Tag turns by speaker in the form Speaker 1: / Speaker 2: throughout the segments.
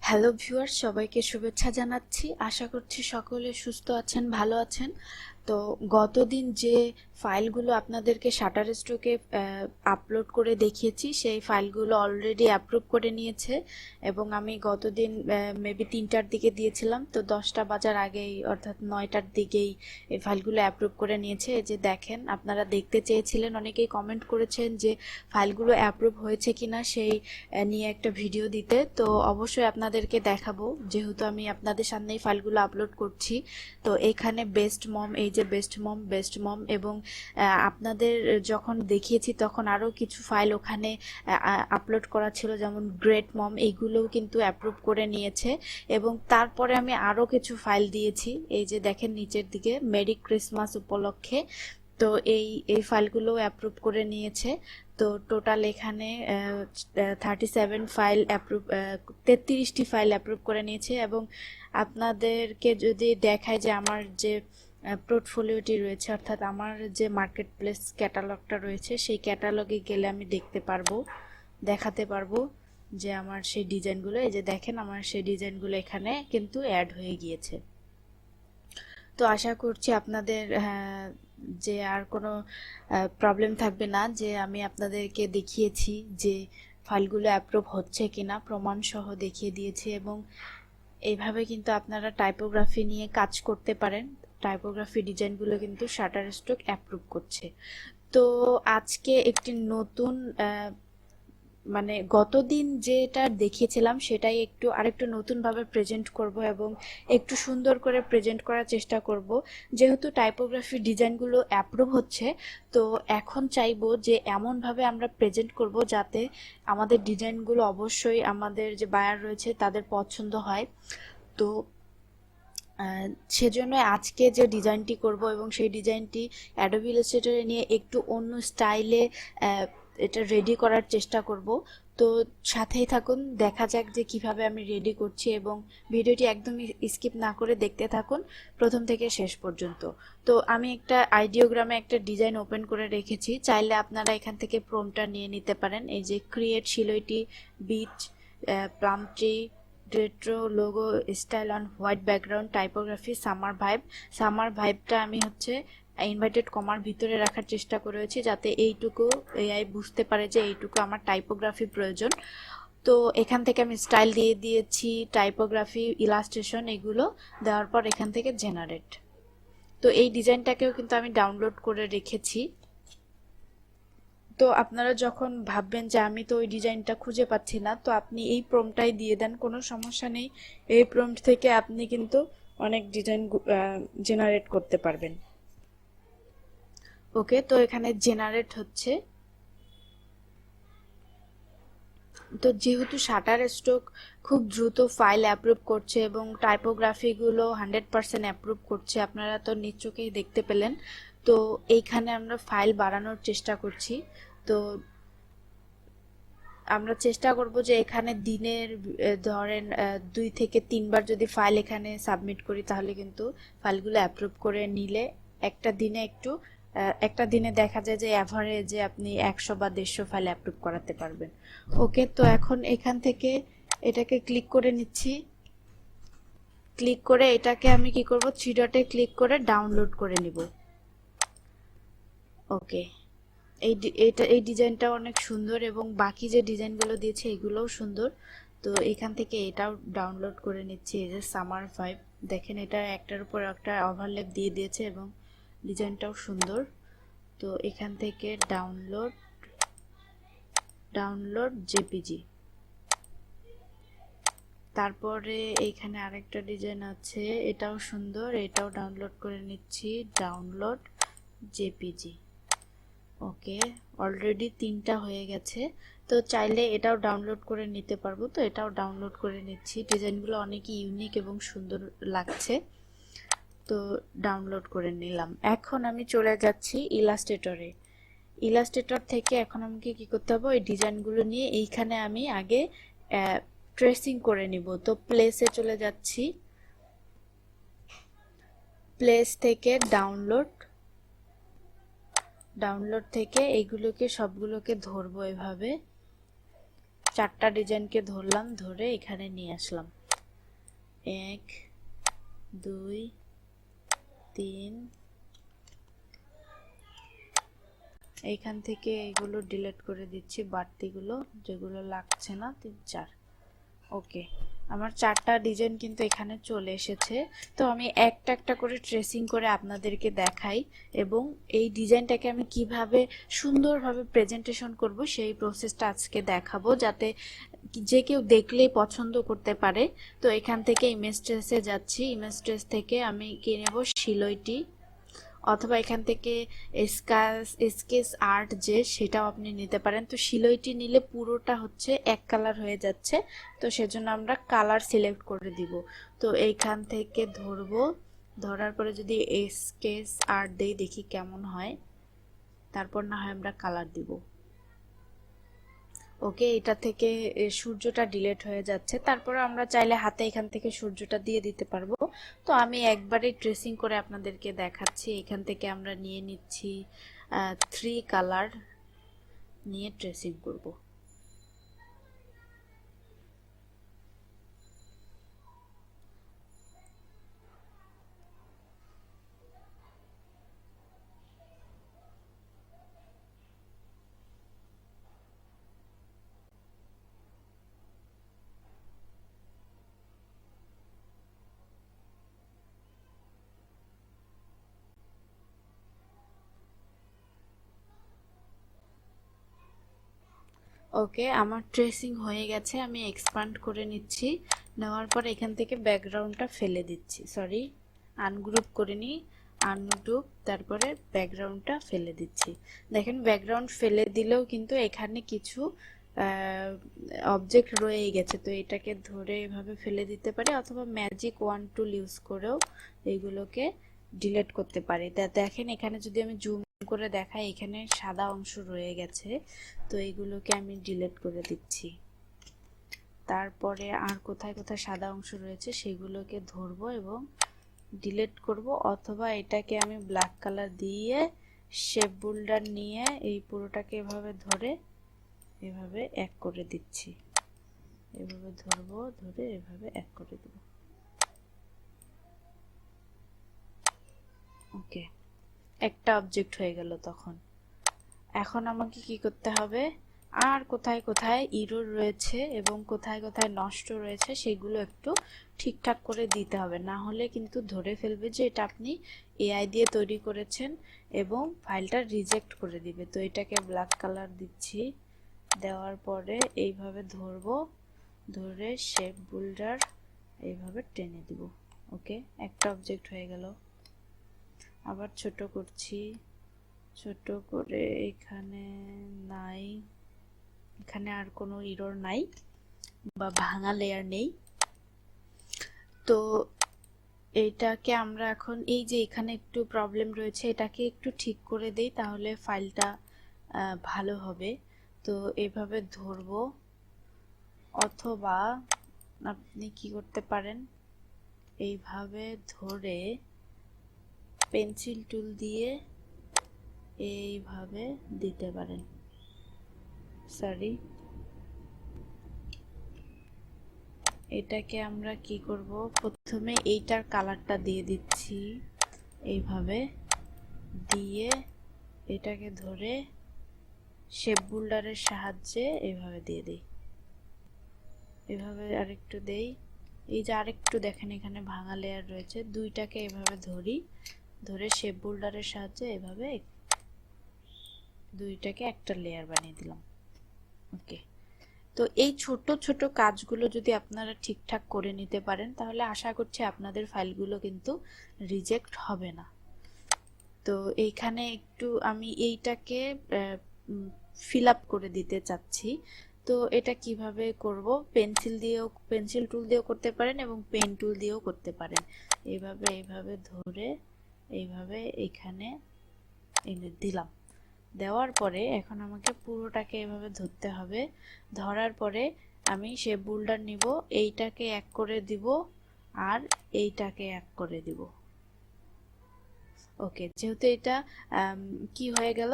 Speaker 1: Hello viewers, সবাইকে শুভেচ্ছা জানাচ্ছি। আশা করছি সকলে সুস্থ আছেন, ভালো আছেন। তো গতদিন যে ফাইলগুলো আপনাদেরকে শাটারস্টকে আপলোড করে দেখিয়েছি, সেই ফাইলগুলো অলরেডি অ্যাপ্রুভ করে নিয়েছে এবং আমি গতদিন মেবি 3টার দিকে দিয়েছিলাম। তো 10টা বাজার আগেই অর্থাৎ 9টার দিকেই এই ফাইলগুলো অ্যাপ্রুভ করে নিয়েছে। এই যে দেখেন, আপনারা দেখতে চেয়েছিলেন, অনেকেই কমেন্ট করেছেন যে ফাইলগুলো অ্যাপ্রুভ হয়েছে কিনা সেই নিয়ে একটা ভিডিও দিতে। তো অবশ্যই আপনাদেরকে দেখাবো, যেহেতু আমি আপনাদের সামনেই ফাইলগুলো আপলোড করছি। তো এখানে বেস্ট মম, এই যে বেস্ট মম এবং আপনাদের যখন দেখিয়েছি তখন আরও কিছু ফাইল ওখানে আপলোড করা ছিল, যেমন গ্রেট মম, এইগুলোও কিন্তু অ্যাপ্রুভ করে নিয়েছে। এবং তারপরে আমি আরও কিছু ফাইল দিয়েছি, এই যে দেখেন নিচের দিকে, মেরি ক্রিসমাস উপলক্ষে। তো এই ফাইলগুলো অ্যাপ্রুভ করে নিয়েছে। তো টোটাল এখানে 37 ফাইল অ্যাপ্রুভ, 33টি ফাইল অ্যাপ্রুভ করে নিয়েছে। এবং আপনাদেরকে যদি দেখায় যে আমার যে পোর্টফোলিওটি রয়েছে, অর্থাৎ আমার যে মার্কেট প্লেস ক্যাটালগটা রয়েছে, সেই ক্যাটালগে গেলে আমি দেখতে পারবো, দেখাতে পারবো যে আমার সেই ডিজাইনগুলো, এই যে দেখেন আমার সেই ডিজাইনগুলো এখানে কিন্তু অ্যাড হয়ে গিয়েছে। তো আশা করছি আপনাদের যে আর কোনো প্রবলেম থাকবে না, যে আমি আপনাদেরকে দেখিয়েছি যে ফাইলগুলো অ্যাপ্রুভ হচ্ছে কিনা, প্রমাণ সহ দেখিয়ে দিয়েছি। এবং এইভাবে কিন্তু আপনারা টাইপোগ্রাফি নিয়ে কাজ করতে পারেন। টাইপোগ্রাফি ডিজাইনগুলো কিন্তু শাটারস্টক অ্যাপ্রুভ করছে। তো আজকে একটি নতুন মানে গতদিন যেটা দেখিয়েছিলাম সেটাই আরেকটু নতুনভাবে প্রেজেন্ট করব এবং একটু সুন্দর করে প্রেজেন্ট করার চেষ্টা করব। যেহেতু টাইপোগ্রাফি ডিজাইনগুলো অ্যাপ্রুভ হচ্ছে, তো এখন চাইবো যে এমনভাবে আমরা প্রেজেন্ট করব যাতে আমাদের ডিজাইনগুলো অবশ্যই আমাদের যে বায়ার রয়েছে তাদের পছন্দ হয়। তো সেজন্য আজকে যে ডিজাইনটি করব এবং সেই ডিজাইনটি অ্যাডোবি ইলাস্ট্রেটরে নিয়ে একটু অন্য স্টাইলে এটা রেডি করার চেষ্টা করব। তো সাথেই থাকুন, দেখা যাক যে কিভাবে আমি রেডি করছি, এবং ভিডিওটি একদমই স্কিপ না করে দেখতে থাকুন প্রথম থেকে শেষ পর্যন্ত। তো আমি একটা আইডিওগ্রামে একটা ডিজাইন ওপেন করে রেখেছি, চাইলে আপনারা এখান থেকে প্রম্পটটা নিয়ে নিতে পারেন। এই যে create silhouette beach plum tree retro logo style on white background typography summer ভাইবটা আমি হচ্ছে ইনভার্টেড কমার ভিতরে রাখার চেষ্টা করেছি, যাতে এইটুকু এআই বুঝতে পারে যে এইটুকু আমার টাইপোগ্রাফি প্রয়োজন। তো এখান থেকে আমি স্টাইল দিয়ে দিয়েছি, টাইপোগ্রাফি, ইলাস্ট্রেশন, এগুলো দেওয়ার পর এখান থেকে জেনারেট। তো এই ডিজাইনটাকেও কিন্তু আমি ডাউনলোড করে রেখেছি। তো আপনারা যখন ভাববেন যে আমি তো ওই ডিজাইনটা খুঁজে পাচ্ছি না, তো আপনি এই প্রম্পটটাই দিয়ে দেন, কোনো সমস্যা নেই। এই প্রম্পট থেকে আপনি কিন্তু অনেক ডিজাইন জেনারেট করতে পারবেন। ওকে, তো এখানে জেনারেট হচ্ছে। তো যেহেতু শাটারস্টক খুব দ্রুত ফাইল অ্যাপ্রুভ করছে এবং টাইপোগ্রাফিগুলো 100% অ্যাপ্রুভ করছে, আপনারা তো নিজ চোখেই দেখতে পেলেন। তো এইখানে আমরা ফাইল বাড়ানোর চেষ্টা করছি। তো আমরা চেষ্টা করব যে এখানে দিনের ধরেন 2 থেকে 3বার যদি ফাইল এখানে সাবমিট করি, তাহলে কিন্তু ফাইলগুলো অ্যাপ্রুভ করে নিলে একটা দিনে দেখা যায় যে অ্যাভারেজে আপনি 100 বা 150 ফাইল অ্যাপ্রুভ করাতে পারবেন। ওকে, তো এখন এখান থেকে এটাকে ক্লিক করে নিচ্ছি। ক্লিক করে এটাকে আমি কি করব, 3 ডটে ক্লিক করে ডাউনলোড করে নিব। ওকে, এই ডিজাইনটা অনেক সুন্দর এবং বাকি যে ডিজাইনগুলো দিয়েছে এগুলোও সুন্দর। তো এখান থেকে এটাও ডাউনলোড করে নিচ্ছি। এই যে সামার ভাইব, দেখেন এটা একটার উপর একটা ওভারল্যাপ দিয়ে দিয়েছে এবং ডিজাইনটাও সুন্দর। তো এখান থেকে ডাউনলোড জেপিজি। তারপরে এইখানে আরেকটা ডিজাইন আছে, এটাও সুন্দর, এটাও ডাউনলোড করে নিচ্ছি, ডাউনলোড জেপিজি। ওকে, অলরেডি 3টা হয়ে গেছে। তো চাইলে এটাও ডাউনলোড করে নিতে পারবো, তো এটাও ডাউনলোড করে নিচ্ছি। ডিজাইনগুলো অনেক ইউনিক এবং সুন্দর লাগছে, তো ডাউনলোড করে নিলাম। এখন আমি চলে যাচ্ছি ইলাস্ট্রেটরে। ইলাস্ট্রেটর থেকে এখন আমাকে কি করতে হবে, ওই ডিজাইনগুলো নিয়ে এইখানে আমি আগে ট্রেসিং করে নিব। তো প্লেসে চলে যাচ্ছি, প্লেস থেকে ডাউনলোড থেকে এইগুলোকে সবগুলোকে ধরবো, এভাবে 4টা ডিজাইনকে ধরলাম, ধরে এখানে নিয়ে আসলাম। এক, দুই, তিন, এইখান থেকে এগুলো ডিলিট করে দিচ্ছি, বাড়তিগুলো যেগুলো লাগছে না, 3, 4। ওকে, আমার 4টা ডিজাইন কিন্তু এখানে চলে এসেছে। তো আমি একটা একটা করে ট্রেসিং করে আপনাদেরকে দেখাই এবং এই ডিজাইনটাকে আমি কিভাবে সুন্দরভাবে প্রেজেন্টেশন করব সেই প্রসেসটা আজকে দেখাবো, যাতে যে কেউ দেখলেই পছন্দ করতে পারে। তো এখান থেকে ইমেজ ট্রেসে যাচ্ছি, ইমেজ ট্রেস থেকে আমি কি নেব, সিলইটি, অথবা এখান থেকে স্কেচ আর্ট যে সেটাও আপনি নিতে পারেন। তো সিলইটি নিলে পুরোটা হচ্ছে এক কালার হয়ে যাচ্ছে, তো সেজন্য আমরা কালার সিলেক্ট করে দিব। তো এইখান থেকে ধরবো, ধরার পরে যদি স্কেচ আর্ট দেই দেখি কেমন হয়, তারপর না হয় আমরা কালার দিব। ওকে, এটা থেকে সূর্যটা ডিলিট হয়ে যাচ্ছে, তারপর আমরা চাইলে হাতে এখান থেকে সূর্যটা দিয়ে দিতে পারবো। তো আমি একবারে ট্রেসিং করে আপনাদেরকে দেখাচ্ছি। এখান থেকে আমরা নিয়ে নিচ্ছি 3 কালার, নিয়ে ট্রেসিং করব। ওকে, আমার ট্রেসিং হয়ে গেছে, আমি এক্সপান্ড করে নিচ্ছি। নেওয়ার পর এখান থেকে ব্যাকগ্রাউন্ডটা ফেলে দিচ্ছি, সরি আনগ্রুপ করে নিই, আনগ্রুপ, তারপরে ব্যাকগ্রাউন্ডটা ফেলে দিচ্ছি। দেখেন ব্যাকগ্রাউন্ড ফেলে দিলেও কিন্তু এখানে কিছু অবজেক্ট রয়ে গেছে। তো এটাকে ধরে এভাবে ফেলে দিতে পারি, অথবা ম্যাজিক ওয়ান টুল ইউজ করেও এইগুলোকে ডিলিট করতে পারি। দেখেন এখানে যদি আমি জুম করে দেখাই, এখানে সাদা অংশ রয়ে গেছে, তো এইগুলোকে আমি ডিলিট করে দিচ্ছি। তারপরে আর কোথায় কোথায় সাদা অংশ রয়েছে সেগুলোকে ধরবো এবং ডিলিট করব, অথবা এটাকে আমি ব্ল্যাক কালার দিয়ে শেপ বোল্ডার নিয়ে এই পুরোটাকে এভাবে ধরে এভাবে এক করে দিচ্ছি। এভাবে ধরবো, ধরে এভাবে এক করে দেব। ওকে, একটা অবজেক্ট হয়ে গেল। তখন এখন আমাকে কি করতে হবে, আর কোথায় কোথায় ইরর রয়েছে এবং কোথায় কোথায় নষ্ট রয়েছে সেগুলো একটু ঠিকঠাক করে দিতে হবে, না হলে কিন্তু ধরে ফেলবে যে এটা আপনি এআই দিয়ে তৈরি করেছেন এবং ফাইলটা রিজেক্ট করে দিবে। তো এটাকে ব্ল্যাক কালার দিচ্ছি, দেওয়ার পরে এইভাবে ধরবো, ধরে শেপ বোল্ডার এইভাবে টেনে দিব। ওকে, একটা অবজেক্ট হয়ে গেল। আবার ছোট করছি, ছোট করে এখানে নাই, এখানে আর কোনো ইরর নাই বা ভাঙা লেয়ার নেই। তো এইটাকে আমরা এখন এই যে এখানে একটু প্রবলেম রয়েছে, এটাকে একটু ঠিক করে দেই, তাহলে ফাইলটা ভালো হবে। তো এইভাবে ধরবো, অথবা আপনি কি করতে পারেন, এইভাবে ধরে পেন্সিল টুল দিয়ে এইভাবে দিতে পারেন। সরি, এটাকে আমরা কি করব, প্রথমে এইটার কালারটা দিয়ে দিচ্ছি, এইভাবে দিয়ে এটাকে ধরে শেপ বোল্ডারের সাহায্যে এইভাবে দিয়ে দিই, এভাবে আরেকটু দেই। এই যে আরেকটু দেখেন এখানে ভাঙা লেয়ার রয়েছে, দুইটাকে এভাবে ধরি, ধরে শেপ বোল্ডারের সাহায্যে এভাবে দুইটাকে একটা লেয়ার বানিয়ে দিলাম। ওকে, তো এই ছোট ছোট কাজগুলো যদি আপনারা ঠিকঠাক করে নিতে পারেন, তাহলে আশা করছি আপনাদের ফাইলগুলো কিন্তু রিজেক্ট হবে না। তো এইখানে একটু আমি এইটাকে ফিল আপ করে দিতে চাচ্ছি। তো এটা কিভাবে করব, পেন্সিল টুল দিয়েও করতে পারেন এবং পেন টুল দিয়েও করতে পারেন। এইভাবে ধরে এইভাবে এখানে এনে দিলাম। দেওয়ার পরে এখন আমাকে পুরোটাকে এভাবে ধরতে হবে। ধরার পরে আমি শেপ বোল্ডার নিব, এইটাকে এক করে দিব আর এইটাকে এক করে দিব। ওকে, যেহেতু এটা কি হয়ে গেল,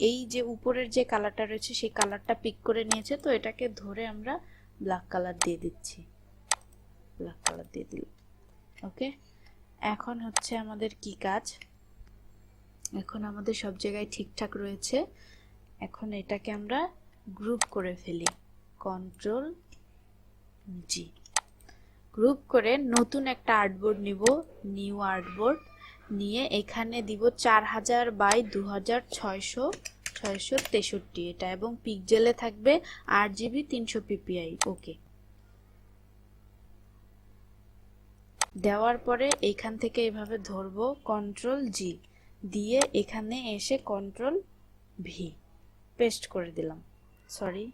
Speaker 1: এই যে উপরের যে কালারটা রয়েছে সেই কালারটা পিক করে নিয়েছে, তো এটাকে ধরে আমরা ব্ল্যাক কালার দিয়ে দিচ্ছি। ব্ল্যাক কালার দিয়ে দিলাম। ওকে, এখন হচ্ছে আমাদের কি কাজ, এখন আমাদের সব জায়গায় ঠিকঠাক রয়েছে। এখন এটাকে আমরা গ্রুপ করে ফেলি, কন্ট্রোল জি। গ্রুপ করে নতুন একটা আর্টবোর্ড নিব, নিউ আর্টবোর্ড নিয়ে এখানে দিব 4000 বাই 2663 এটা, এবং পিক্সেলে থাকবে 8GB 300 ppi। ওকে, দেওয়ার পরে এখান থেকে এভাবে ধরবো, কন্ট্রোল জি দিয়ে এখানে এসে কন্ট্রোল ভি পেস্ট করে দিলাম, সরি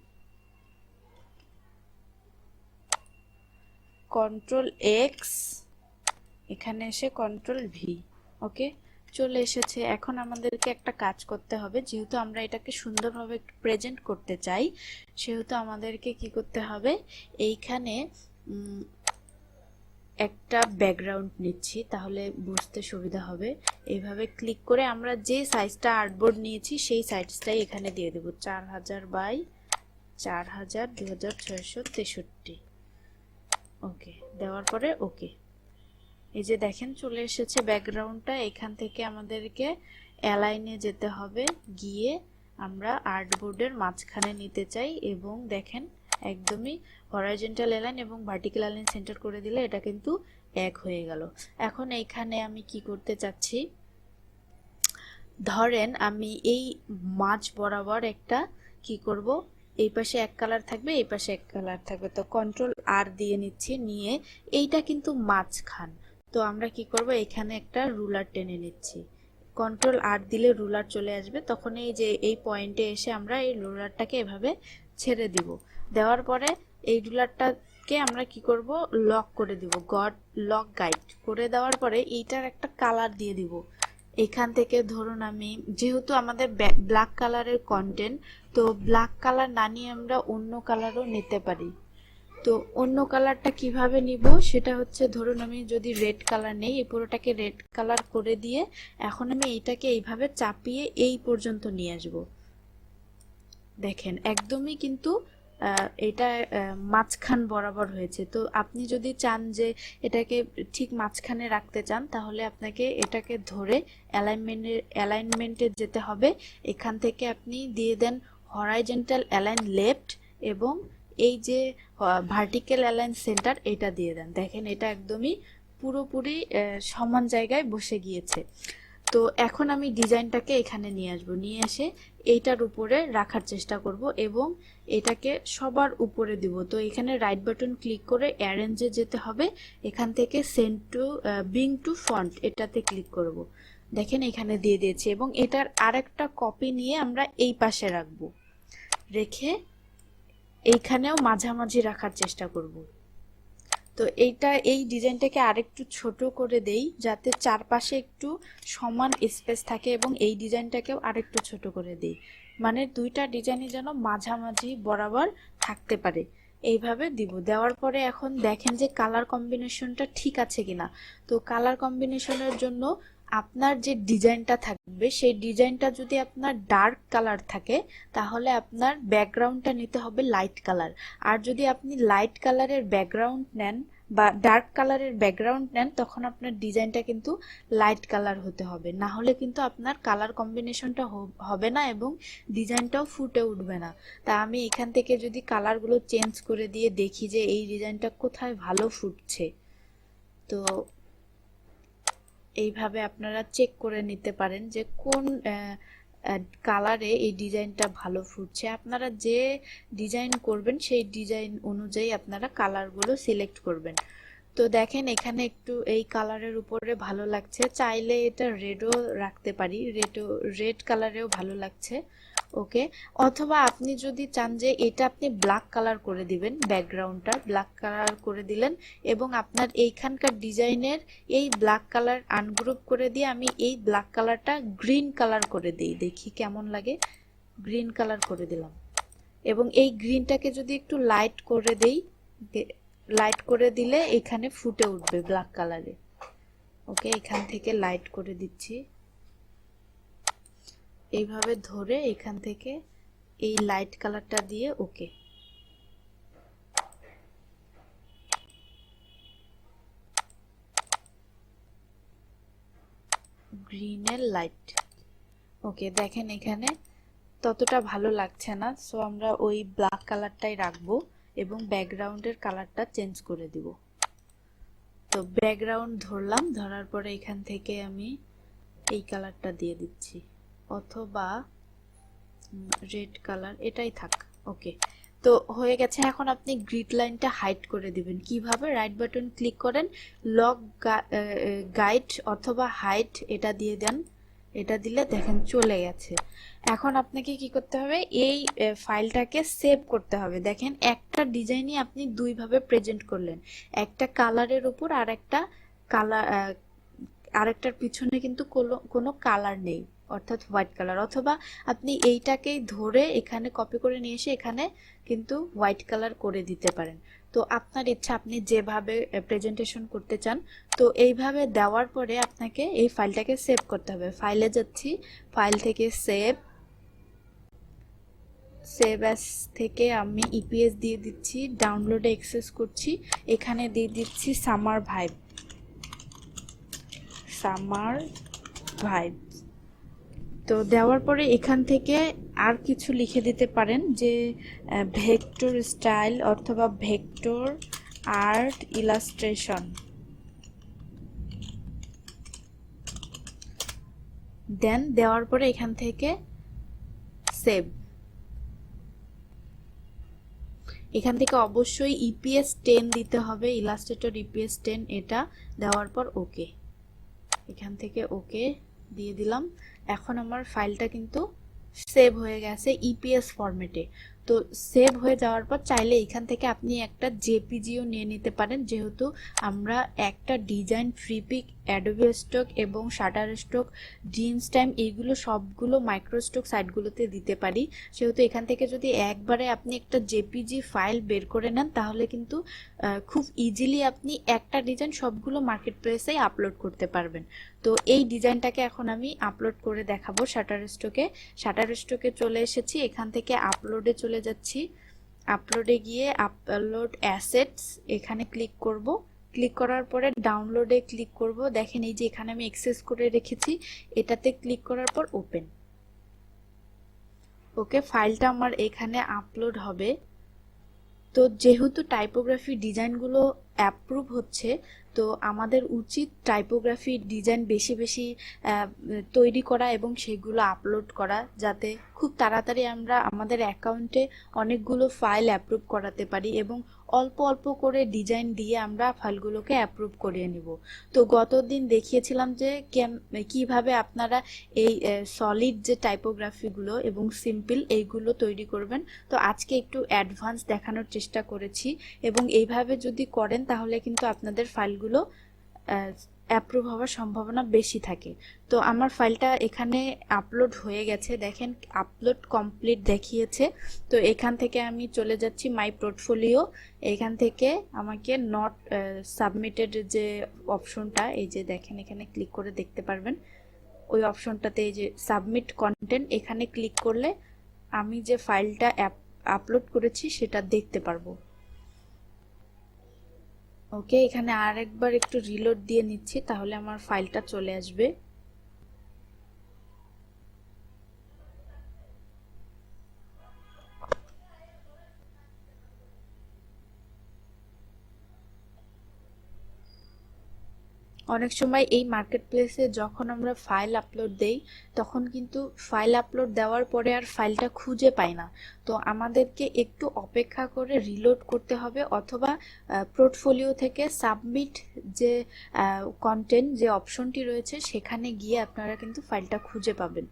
Speaker 1: কন্ট্রোল এক্স, এখানে এসে কন্ট্রোল ভি। ওকে, চলে এসেছে। এখন আমাদেরকে একটা কাজ করতে হবে, যেহেতু আমরা এটাকে সুন্দরভাবে প্রেজেন্ট করতে চাই, সেহেতু আমাদেরকে কি করতে হবে, এইখানে একটা ব্যাকগ্রাউন্ড নিচ্ছি, তাহলে বুঝতে সুবিধা হবে। এইভাবে ক্লিক করে আমরা যে সাইজটা আর্টবোর্ড নিয়েছি সেই সাইজটাই এখানে দিয়ে দেব, 4000 বাই 4000 2663। ওকে, দেওয়ার পরে ওকে, এই যে দেখেন চলে এসেছে ব্যাকগ্রাউন্ডটা। এখান থেকে আমাদেরকে অ্যালাইনে যেতে হবে, গিয়ে আমরা আর্টবোর্ডের মাঝখানে নিতে চাই, এবং দেখেন একদমই হরাইজন্টাল অ্যালাইন এবং ভার্টিক্যাল অ্যালাইন সেন্টার করে দিলে এটা কিন্তু এক হয়ে গেল। এখন এইখানে আমি কি করতে চাচ্ছি, ধরেন আমি এই মাঝ বরাবর একটা কি করব, এই পাশে এক কালার থাকবে, এই পাশে এক কালার থাকবে, তো কন্ট্রোল আর দিয়ে নিচ্ছি, নিয়ে এইটা কিন্তু মাঝখান, তো আমরা কি করব, এখানে একটা রুলার টেনে নিচ্ছি, কন্ট্রোল আর দিলে রুলার চলে আসবে, তখন এই যে এই পয়েন্টে এসে আমরা এই রুলারটাকে এভাবে ছেড়ে দিব। দেওয়ার পরে এই রুলারটাকে আমরা কি করব, লক করে দিব, লক গাইড করে দেওয়ার পরে এইটার একটা কালার দিয়ে দিব। এখান থেকে ধরুন আমি, যেহেতু আমাদের ব্ল্যাক কালারের কন্টেন্ট, তো ব্ল্যাক কালার না নিয়ে আমরা অন্য কালারও নিতে পারি। তো অন্য কালারটা কিভাবে নিব, সেটা হচ্ছে, ধরুন আমি যদি রেড কালার নেই, এই পুরোটাকে রেড কালার করে দিয়ে এখন আমি এইটাকে এইভাবে চাপিয়ে এই পর্যন্ত নিয়ে আসব। দেখেন একদমই কিন্তু এটা মাঝখান বরাবর হয়েছে। তো আপনি যদি চান যে এটাকে ঠিক মাঝখানে রাখতে চান, তাহলে আপনাকে এটাকে ধরে অ্যালাইনমেন্টে যেতে হবে। এখান থেকে আপনি দিয়ে দেন হরাইজন্টাল অ্যালাইন লেফট, এবং এই যে ভার্টিক্যাল অ্যালাইন সেন্টার এটা দিয়ে দেন। দেখেন এটা একদমই পুরোপুরি সমান জায়গায় বসে গিয়েছে। তো এখন আমি ডিজাইনটাকে এখানে নিয়ে আসবো, নিয়ে এসে এইটার উপরে রাখার চেষ্টা করব এবং এটাকে সবার উপরে দিব। তো এখানে রাইট বাটন ক্লিক করে অ্যারেঞ্জে যেতে হবে, এখান থেকে send to bring to front এটাতে ক্লিক করব। দেখেন এখানে দিয়ে দিয়েছি, এবং এটার আরেকটা কপি নিয়ে আমরা এই পাশে রাখবো, রেখে এইখানেও মাঝামাঝি রাখার চেষ্টা করব। তো এই ডিজাইনটাকে আরেকটু ছোট করে দেই, যাতে চারপাশে একটু সমান স্পেস থাকে, এবং এই ডিজাইনটাকেও আরেকটু ছোট করে দেই, মানে দুইটা ডিজাইনই যেন মাঝামাঝি বরাবর থাকতে পারে। এইভাবে দিব। দেওয়ার পরে এখন দেখেন যে কালার কম্বিনেশনটা ঠিক আছে কিনা। তো কালার কম্বিনেশনের জন্য আপনার যে ডিজাইনটা থাকবে, সেই ডিজাইনটা যদি আপনার ডার্ক কালার থাকে, তাহলে আপনার ব্যাকগ্রাউন্ডটা নিতে হবে লাইট কালার। আর যদি আপনি লাইট কালারের ব্যাকগ্রাউন্ড নেন বা ডার্ক কালারের ব্যাকগ্রাউন্ড নেন, তখন আপনার ডিজাইনটা কিন্তু লাইট কালার হতে হবে, না হলে কিন্তু আপনার কালার কম্বিনেশনটা হবে না এবং ডিজাইনটাও ফুটে উঠবে না। তা আমি এখান থেকে যদি কালারগুলো চেঞ্জ করে দিয়ে দেখি যে এই ডিজাইনটা কোথায় ভালো ফুটছে, তো এইভাবে আপনারা চেক করে নিতে পারেন যে কোন কালারে এই ডিজাইনটা ভালো ফুটছে। আপনারা যে ডিজাইন করবেন সেই ডিজাইন অনুযায়ী আপনারা কালারগুলো সিলেক্ট করবেন। তো দেখেন এখানে একটু এই কালারের উপরে ভালো লাগছে, চাইলে এটা রেডও রাখতে পারি, রেড কালারেও ভালো লাগছে। ওকে, অথবা আপনি যদি চান যে এটা আপনি ব্ল্যাক কালার করে দিবেন, ব্যাকগ্রাউন্ডটা ব্ল্যাক কালার করে দিলেন, এবং আপনার এইখানকার ডিজাইনের এই ব্ল্যাক কালার আনগ্রুপ করে দিয়ে আমি এই ব্ল্যাক কালারটা গ্রিন কালার করে দিই, দেখি কেমন লাগে। গ্রিন কালার করে দিলাম, এবং এই গ্রিনটাকে যদি একটু লাইট করে দেই, লাইট করে দিলে এখানে ফুটে উঠবে ব্ল্যাক কালারে। ওকে, এখান থেকে লাইট করে দিচ্ছি, এইভাবে ধরে এখান থেকে এই লাইট কালারটা দিয়ে। ওকে, গ্রিনের লাইট। ওকে, দেখেন এখানে ততটা ভালো লাগছে না, সো আমরা ওই ব্ল্যাক কালারটাই রাখবো এবং ব্যাকগ্রাউন্ডের কালারটা চেঞ্জ করে দিব। তো ব্যাকগ্রাউন্ড ধরলাম, ধরার পরে এখান থেকে আমি এই কালারটা দিয়ে দিচ্ছি, অথবা রেড কালার, এটাই থাক। ওকে, তো হয়ে গেছে। এখন আপনি গ্রিড লাইনটা হাইড করে দিবেন কিভাবে? রাইট বাটন ক্লিক করেন, লক গাইড অথবা হাইড এটা দিয়ে দেন। এটা দিলে দেখেন চলে গেছে। এখন আপনাকে কি করতে হবে? এই ফাইলটাকে সেভ করতে হবে। দেখেন একটা ডিজাইনই আপনি দুইভাবে প্রেজেন্ট করলেন, একটা কালারের উপর আর একটা কালার, আরেকটার পিছনে কিন্তু কোনো কালার নেই, অর্থাৎ হোয়াইট কালার। অথবা আপনি এইটাকেই ধরে এখানে কপি করে নিয়ে এসে এখানে কিন্তু হোয়াইট কালার করে দিতে পারেন। তো আপনার ইচ্ছা, আপনি যেভাবে প্রেজেন্টেশন করতে চান। তো এইভাবে দেওয়ার পরে আপনাকে এই ফাইলটাকে সেভ করতে হবে। ফাইলে যাচ্ছি, ফাইল থেকে সেভ অ্যাস থেকে আমি ইপিএস দিয়ে দিচ্ছি, ডাউনলোডে অ্যাক্সেস করছি, এখানে দিয়ে দিচ্ছি সামার ভাইব। তো দেওয়ার পরে এখান থেকে আর কিছু লিখে দিতে পারেন, যে ভেক্টর স্টাইল অথবা ভেক্টর আর্ট ইলাস্ট্রেশন। দেন দেওয়ার পরে এখান থেকে সেভ। এখান থেকে অবশ্যই ইপিএস 10 দিতে হবে, ইলাস্ট্রেটর ইপিএস 10। এটা দেওয়ার পর ওকে, এখান থেকে ওকে দিয়ে দিলাম। এখন আমার ফাইলটা কিন্তু সেভ হয়ে গেছে ইপিএস ফরম্যাটে। তো সেভ হয়ে যাওয়ার পর চাইলে এখান থেকে আপনি একটা জেপিজিও নিয়ে নিতে পারেন, যেহেতু আমরা একটা ডিজাইন, ফ্রিপিক, অ্যাডোবি স্টক এবং শাটার স্টক, ড্রিমস টাইম, এইগুলো সবগুলো মাইক্রোস্টক সাইটগুলোতে দিতে পারি। সেহেতু এখান থেকে যদি একবারে আপনি একটা জেপিজি ফাইল বের করে নেন, তাহলে কিন্তু খুব ইজিলি আপনি একটা ডিজাইন সবগুলো মার্কেট প্লেসেই আপলোড করতে পারবেন। তো এই ডিজাইনটাকে এখন আমি আপলোড করে দেখাবো শাটার স্টকে চলে এসেছি, এখান থেকে আপলোডে চলে যাচ্ছি। আপলোডে গিয়ে আপলোড অ্যাসেটস এখানে ক্লিক করব। ক্লিক করার পরে ডাউনলোডে ক্লিক করব। দেখেন এই যে এখানে আমি অ্যাক্সেস করে রেখেছি, এটাতে ক্লিক করার পর ওপেন। ওকে, ফাইলটা আমার এখানে আপলোড হবে। তো যেহেতু টাইপোগ্রাফি ডিজাইনগুলো অ্যাপ্রুভ হচ্ছে, তো আমাদের উচিত টাইপোগ্রাফি ডিজাইন বেশি বেশি তৈরি করা এবং সেগুলো আপলোড করা, যাতে খুব তাড়াতাড়ি আমরা আমাদের অ্যাকাউন্টে অনেকগুলো ফাইল অ্যাপ্রুভ করাতে পারি এবং অল্প অল্প করে ডিজাইন দিয়ে আমরা ফাইলগুলোকে অ্যাপ্রুভ করিয়ে নিব। তো গতদিন দেখিয়েছিলাম যে কিভাবে আপনারা এই সলিড যে টাইপোগ্রাফিগুলো এবং সিম্পল এইগুলো তৈরি করবেন। তো আজকে একটু অ্যাডভান্স দেখানোর চেষ্টা করেছি, এবং এইভাবে যদি করেন তাহলে কিন্তু আপনাদের ফাইলগুলো অ্যাপ্রুভ হওয়ার সম্ভাবনা বেশি থাকে। তো আমার ফাইলটা এখানে আপলোড হয়ে গেছে, দেখেন আপলোড কমপ্লিট দেখিয়েছে। তো এখান থেকে আমি চলে যাচ্ছি মাই পোর্টফোলিও। এখান থেকে আমাকে নট সাবমিটেড যে অপশনটা, এই যে দেখেন এখানে ক্লিক করে দেখতে পারবেন, ওই অপশনটাতে এই যে সাবমিট কন্টেন্ট, এখানে ক্লিক করলে আমি যে ফাইলটা আপলোড করেছি সেটা দেখতে পারবো। ওকে, এখানে আরেকবার একটু রিলোড দিয়ে নিচ্ছি, তাহলে আমার ফাইলটা চলে আসবে। অনেক সময় এই মার্কেট প্লেসে যখন আমরা ফাইল আপলোড দেই, তখন কিন্তু ফাইল আপলোড দেওয়ার পরে আর ফাইলটা খুঁজে পাই না। তো আমাদেরকে একটু অপেক্ষা করে রিলোড করতে হবে, অথবা পোর্টফোলিও থেকে সাবমিট যে কন্টেন্ট যে অপশনটি রয়েছে সেখানে গিয়ে আপনারা কিন্তু ফাইলটা খুঁজে পাবেন।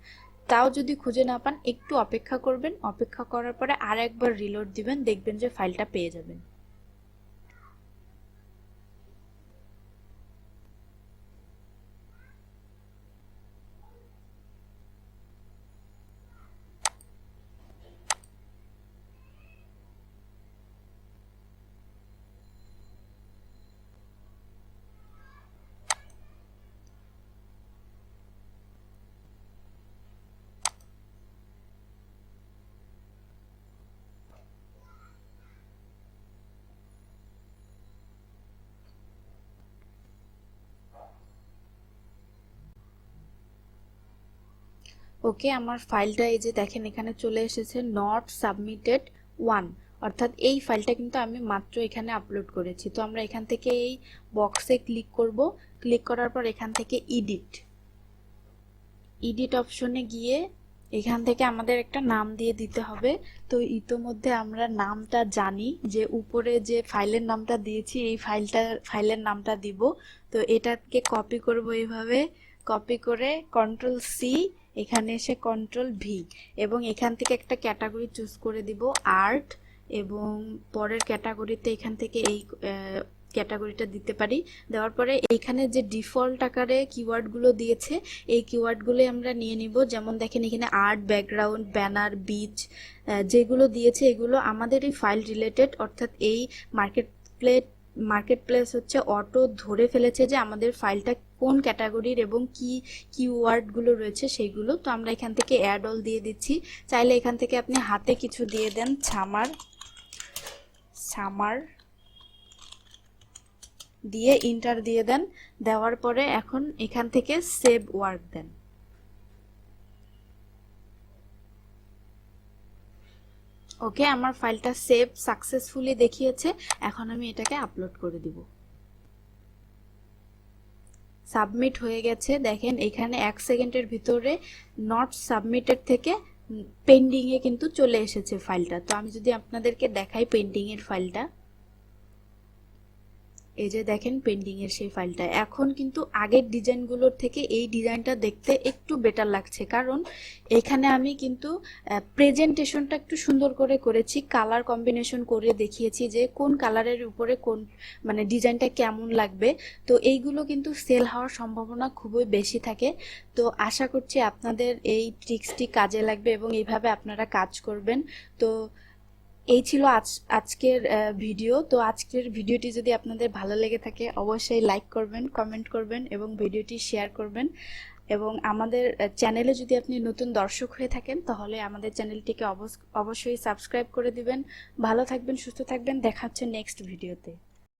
Speaker 1: তাও যদি খুঁজে না পান, একটু অপেক্ষা করবেন, অপেক্ষা করার পরে আর একবার রিলোড দিবেন, দেখবেন যে ফাইলটা পেয়ে যাবেন। ওকে, আমার ফাইলটা এই যে দেখেন এখানে চলে এসেছে নট সাবমিটেড 1, অর্থাৎ এই ফাইলটা কিন্তু আমি মাত্র এখানে আপলোড করেছি। তো আমরা এখান থেকে এই বক্সে ক্লিক করব, ক্লিক করার পর এখান থেকে এডিট অপশনে গিয়ে এখান থেকে আমাদের একটা নাম দিয়ে দিতে হবে। তো ইতোমধ্যে আমরা নামটা জানি, যে উপরে যে ফাইলের নামটা দিয়েছি এই ফাইলের নামটা দিব। তো এটাকে কপি করব, এইভাবে কপি করে CTRL+C, এখানে এসে CTRL+V, এবং এখান থেকে একটা ক্যাটাগরি চুজ করে দিব আর্ট, এবং পরের ক্যাটাগরিতে এখান থেকে এই ক্যাটাগরিটা দিতে পারি। দেওয়ার পরে এইখানে যে ডিফল্ট আকারে কিওয়ার্ডগুলো দিয়েছে এই কিওয়ার্ডগুলো আমরা নিয়ে নিব। যেমন দেখেন এখানে আর্ট, ব্যাকগ্রাউন্ড, ব্যানার, বিচ যেগুলো দিয়েছে এগুলো আমাদের এই ফাইল রিলেটেড, অর্থাৎ এই মার্কেট প্লেস হচ্ছে অটো ধরে ফেলেছে যে আমাদের ফাইলটা কোন ক্যাটাগরির এবং কি কিওয়ার্ডগুলো রয়েছে সেইগুলো। তো আমরা এখান থেকে অ্যাড অল দিয়ে দিচ্ছি। চাইলে এখান থেকে আপনি হাতে কিছু দিয়ে দেন, সামার দিয়ে ইন্টার দিয়ে দেন। দেওয়ার পরে এখন এখান থেকে সেভ ওয়ার্ক দেন। ওকে, আমার ফাইলটা সেভ সাকসেসফুলি দেখিয়েছে। এখন আমি এটাকে আপলোড করে দিব। সাবমিট হয়ে গেছে, দেখেন এখানে 1 সেকেন্ডের ভিতরে নট সাবমিটেড থেকে পেন্ডিংয়ে কিন্তু চলে এসেছে ফাইলটা। তো আমি যদি আপনাদেরকে দেখাই পেন্ডিংয়ের ফাইলটা, এই যে দেখেন পেন্ডিং এর সেই ফাইলটা। এখন কিন্তু আগের ডিজাইনগুলোর থেকে এই ডিজাইনটা দেখতে একটু বেটার লাগছে, কারণ এখানে আমি কিন্তু প্রেজেন্টেশনটা একটু সুন্দর করে করেছি, কালার কম্বিনেশন করে দেখিয়েছি যে কোন কালারের উপরে কোন মানে ডিজাইনটা কেমন লাগবে। তো এইগুলো কিন্তু সেল হওয়ার সম্ভাবনা খুবই বেশি থাকে। তো আশা করছি আপনাদের এই ট্রিক্সটি কাজে লাগবে এবং এইভাবে আপনারা কাজ করবেন। তো এই ছিল আজকের ভিডিও। তো আজকের ভিডিওটি যদি আপনাদের ভালো লেগে থাকে অবশ্যই লাইক করবেন, কমেন্ট করবেন এবং ভিডিওটি শেয়ার করবেন। এবং আমাদের চ্যানেলে যদি আপনি নতুন দর্শক হয়ে থাকেন তাহলে আমাদের চ্যানেলটিকে অবশ্যই সাবস্ক্রাইব করে দিবেন। ভালো থাকবেন, সুস্থ থাকবেন, দেখা হচ্ছে নেক্সট ভিডিওতে।